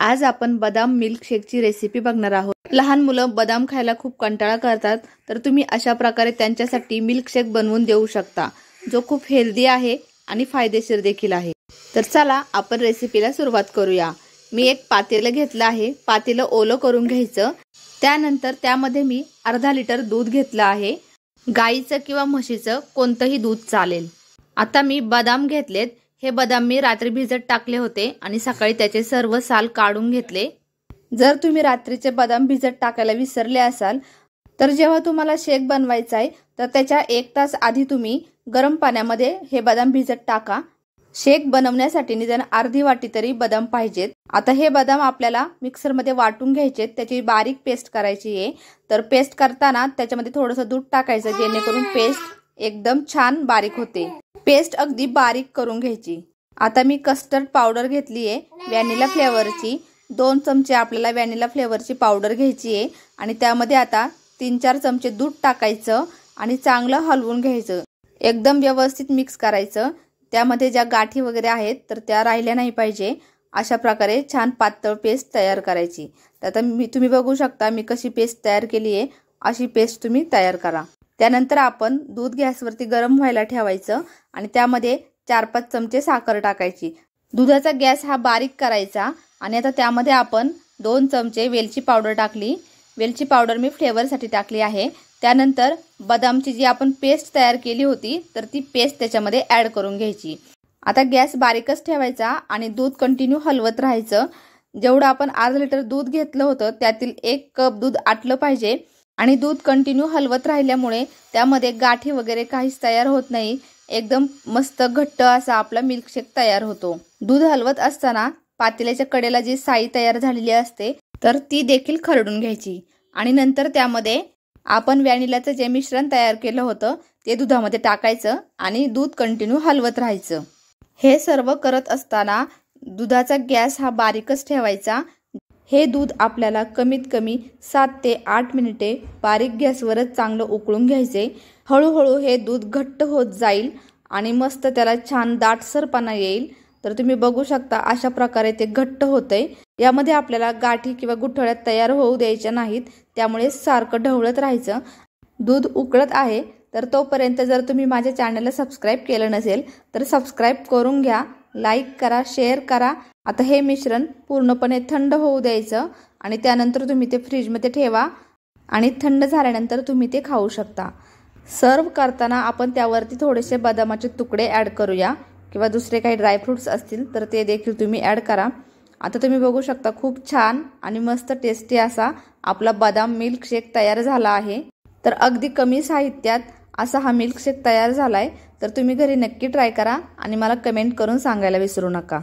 आज आपण बदाम मिल्कशेकची रेसिपी बघणार आहोत। लहान मुलं बदाम खायला खूप कंटाळा करतात, तर तुम्ही अशा प्रकारे त्यांच्यासाठी मिल्कशेक बनवून देऊ शकता, जो खूप हेल्दी आहे आणि फायदेशीर देखील आहे। तर चला आपण रेसिपीला सुरुवात करूया। मी एक पातेलं घेतलं आहे, पातेलं ओलं करून घ्यायचं। त्यानंतर त्यामध्ये मी अर्धा लिटर दूध घेतलं आहे, गाईचं किंवा म्हशीचं कोणतंही दूध चालेल। आता मी बदाम घेतलेत, हे बदाम मी रात्री भिजत टाकले होते आणि सकाळी त्याचे सर्व साल काढून घेतले। जर तुम्ही रात्रीचे बदाम भिजत टाकायला विसरले असाल तर जेव्हा तुम्हाला शेक बनवायचा आहे तर त्याच्या 1 तास आधी तुम्ही गरम पाण्यामध्ये हे बदाम भिजत टाका। शेक बनवण्यासाठी निदान अर्धी वाटी तरी बदाम पाहिजेत। आता हे बदाम आपल्याला मिक्सरमध्ये वाटून घ्यायचे, त्याची बारीक पेस्ट करायची आहे। तर पेस्ट करताना त्याच्यामध्ये थोडंसं दूध टाकायचं, जेणेकरून पेस्ट एकदम छान बारीक होते। पेस्ट अगदी बारीक करून घ्यायची। आता मी कस्टर्ड पावडर घेतली आहे व्हॅनिला फ्लेवरची। 2 चमचे आपल्याला व्हॅनिला फ्लेवरची पावडर घ्यायची आहे आणि त्यामध्ये आता 3-4 चमचे दूध टाकायचं आणि चांगलं हलवून घ्यायचं। एकदम व्यवस्थित मिक्स करायचं। त्यामध्ये ज्या गाठी वगैरे आहेत तर त्या राहिल्या नाही पाहिजे। अशा प्रकारे छान पातळ पेस्ट तयार करायची। आता तुम्ही बघू शकता मी कशी पेस्ट तयार केली आहे, अशी पेस्ट तुम्ही तयार करा। त्यानंतर आपण दूध गॅसवरती गरम व्हायला ठेवायचं आणि त्यामध्ये 4-5 चमचे साखर टाकायची। दुधाचा गॅस हा बारीक करायचा आणि आता त्यामध्ये आपण 2 चमचे वेलची पावडर टाकली। वेलची पावडर मी फ्लेवरसाठी टाकली आहे। त्यानंतर बदामची जी आपण पेस्ट तयार केली होती तर ती पेस्ट त्याच्यामध्ये ॲड करून घ्यायची। आता गॅस बारीकच ठेवायचा आणि दूध कंटिन्यू हलवत राहायचं। जेवढं आपण अर्धा लिटर दूध घेतलं होतं त्यातील 1 कप दूध आटलं पाहिजे आणि दूध कंटिन्यू हलवत राहिल्यामुळे त्यामध्ये गाठी वगैरे काहीच तयार होत नाही। एकदम मस्त घट्ट असा आपला मिल्कशेक तयार होतो। दूध हलवत असताना पातेल्याच्या कडेला जी साई तयार झालेली असते तर ती देखील खरडून घ्यायची आणि नंतर त्यामध्ये आपण व्हॅनिलाचं जे मिश्रण तयार केलं होतं ते दुधामध्ये टाकायचं आणि दूध कंटिन्यू हलवत राहायचं। हे सर्व करत असताना दुधाचा गॅस हा बारीकच ठेवायचा। हे दूध आपल्याला कमीत कमी 7 ते 8 मिनिटे बारीक गॅसवरच चांगलं उकळून घ्यायचे। हळूहळू हे दूध घट्ट होत जाईल आणि मस्त त्याला छान दाटसरपणा येईल। तर तुम्ही बघू शकता अशा प्रकारे ते घट्ट होतंय। यामध्ये आपल्याला गाठी किंवा गुठळ्या तयार होऊ द्यायच्या नाहीत, त्यामुळे सारखं ढवळत राहायचं। दूध उकळत आहे तर तोपर्यंत जर तुम्ही माझ्या चॅनलला सबस्क्राईब केलं नसेल तर सबस्क्राईब करून घ्या, लाईक करा, शेअर करा। आता हे मिश्रण पूर्णपणे थंड होऊ द्यायचं आणि त्यानंतर तुम्ही ते फ्रीजमध्ये ठेवा आणि थंड झाल्यानंतर तुम्ही ते खाऊ शकता। सर्व करताना आपण त्यावरती थोडेसे बदामाचे तुकडे ॲड करूया किंवा दुसरे काही ड्रायफ्रुट्स असतील तर ते देखील तुम्ही ॲड करा। आता तुम्ही बघू शकता खूप छान आणि मस्त टेस्टी असा आपला बदाम मिल्कशेक तयार झाला आहे। तर अगदी कमी साहित्यात असा हा मिल्कशेक तयार झालाय। तर तुम्ही घरी नक्की ट्राय करा आणि मला कमेंट करून सांगायला विसरू नका।